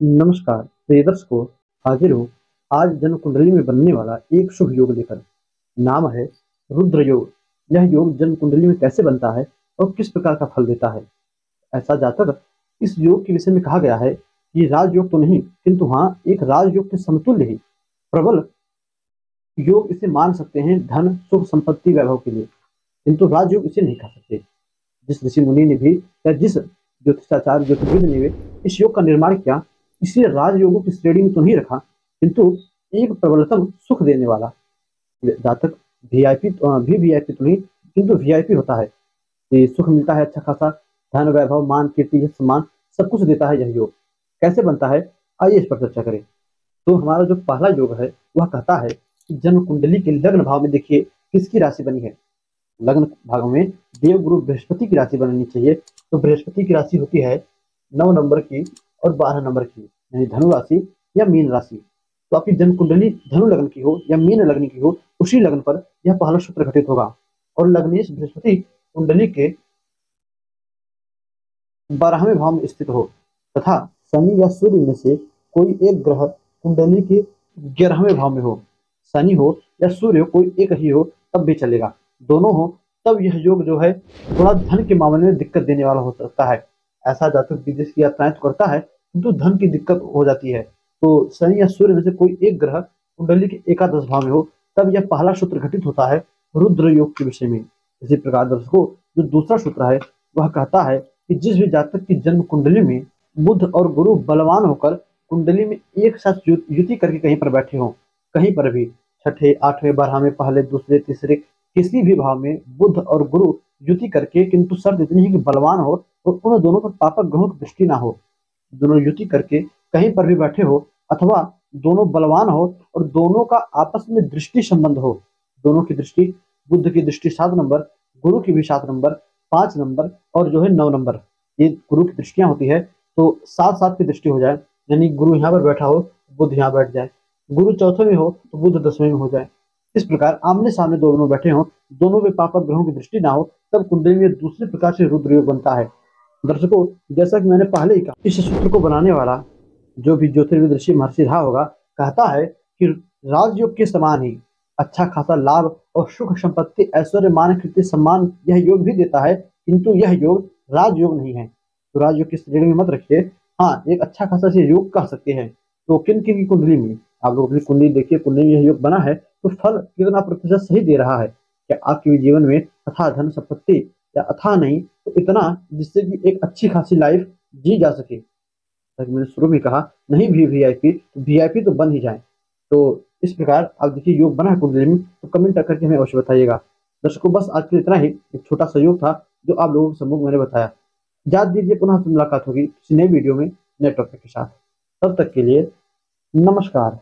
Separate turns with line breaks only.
नमस्कार प्रिय दर्शकों, हाजिर हूँ आज जन्म कुंडली में बनने वाला एक शुभ योग लेकर। नाम है रुद्र योग। यह योग जन्म कुंडली में कैसे बनता है और किस प्रकार का फल देता है। ऐसा जातक इस योग के विषय में कहा गया है कि राजयोग तो नहीं, किंतु हाँ एक राजयोग के समतुल्य ही प्रबल योग इसे मान सकते हैं धन सुख संपत्ति वैभव के लिए, किंतु राजयोग इसे नहीं कह सकते। जिस ऋषि मुनि ने भी या जिस ज्योतिषाचार्य ज्योतिर्विद ने भी इस योग का निर्माण किया, इसे राजयोगों की श्रेणी में तो नहीं रखा, किंतु एक प्रबलतम सुख देने वाला जातक वीआईपी भी वीआईपी तो नहीं, किंतु वीआईपी होता है कि सुख मिलता है अच्छा खासा, धन वैभव मान कीर्ति यश सम्मान सब कुछ देता है यह योग। कैसे बनता है, आइए इस पर चर्चा करें। तो हमारा जो पहला योग है वह कहता है कि जन्म कुंडली के लग्न भाव में देखिए किसकी राशि बनी है। लग्न भाग में देव गुरु बृहस्पति की राशि बननी चाहिए। तो बृहस्पति की राशि होती है 9 नंबर की और 12 नंबर की, यानी धनु राशि या मीन राशि। तो आपकी जन्म कुंडली धनु लग्न की हो या मीन लग्न की हो, उसी लग्न पर यह पहला सूत्र घटित होगा। और लग्नेश बृहस्पति कुंडली के 12वें भाव में स्थित हो तथा शनि या सूर्य में से कोई एक ग्रह कुंडली के 11वें भाव में हो, शनि हो या सूर्य हो, कोई एक ही हो तब भी चलेगा, दोनों हो तब यह योग जो है थोड़ा धन के मामले में दिक्कत देने वाला हो सकता है। ऐसा जातक विदेश की यात्राएं तो करता है, किंतु धन की दिक्कत हो जाती है। तो शनि या सूर्य में से कोई एक ग्रह कुंडली के एकादश भाव में हो तब यह पहला सूत्र घटित होता है रुद्र योग के विषय में। इसी प्रकार दर्शकों, जो दूसरा सूत्र है वह कहता है कि जिस भी जातक की जन्म कुंडली में बुध और गुरु बलवान होकर कुंडली में एक साथ युति करके कहीं पर बैठे हों, कहीं पर भी छठे आठवें 12वें पहले दूसरे तीसरे किसी भी भाव में बुध और गुरु युति करके, किंतु शर्त इतनी है कि बलवान हो और उन दोनों पर पापक ग्रहों की दृष्टि ना हो, दोनों युति करके कहीं पर भी बैठे हो, अथवा दोनों बलवान हो और दोनों का आपस में दृष्टि संबंध हो। दोनों की दृष्टि, बुध की दृष्टि 7 नंबर, गुरु की भी 7 नंबर, 5 नंबर और जो है 9 नंबर, ये गुरु की दृष्टियां होती है। तो 7-7 की दृष्टि हो जाए, यानी गुरु यहाँ पर बैठा हो बुध यहाँ बैठ जाए, गुरु चौथे में हो तो बुध 10वें में हो जाए। इस प्रकार आमने सामने दोनों बैठे हों, दोनों में पापक ग्रहों की दृष्टि ना हो, तब कुंडली में दूसरे प्रकार से रुद्र योग बनता है। दर्शकों, जैसा कि मैंने पहले ही कहा, इस सूत्र को बनाने वाला जो भी ज्योतिर्विद ऋषि महर्षि रहा होगा, कहता है कि राजयोग के समान ही अच्छा खासा लाभ और सुख संपत्ति ऐश्वर्य मान कीर्ति सम्मान यह योग भी देता है, किंतु यह योग राजयोग नहीं है। तो राजयोग की श्रेणी में मत रखिए। हाँ, एक अच्छा खासा से योग कह सकते हैं। तो किन किन की कुंडली में आप लोग अपनी कुंडली देखिए, कुंडली में यह योग बना है तो फल कितना प्रतिशत सही दे रहा है। क्या आपके जीवन में अथाह धन संपत्ति या अथाह नहीं तो इतना जिससे कि एक अच्छी खासी लाइफ जी जा सके। मैंने शुरू में कहा नहीं भी वीआईपी तो वीआईपी तो बन ही जाए। तो इस प्रकार आप देखिए योग बना है कुंडली में, तो कमेंट करके हमें अवश्य बताइएगा। दर्शकों, बस आज के लिए इतना ही, एक छोटा सहयोग था जो आप लोगों के सम्मुख मैंने बताया। याद दीजिए, पुनः मुलाकात होगी किसी नए वीडियो में नए टॉपिक के साथ। तब तक के लिए नमस्कार।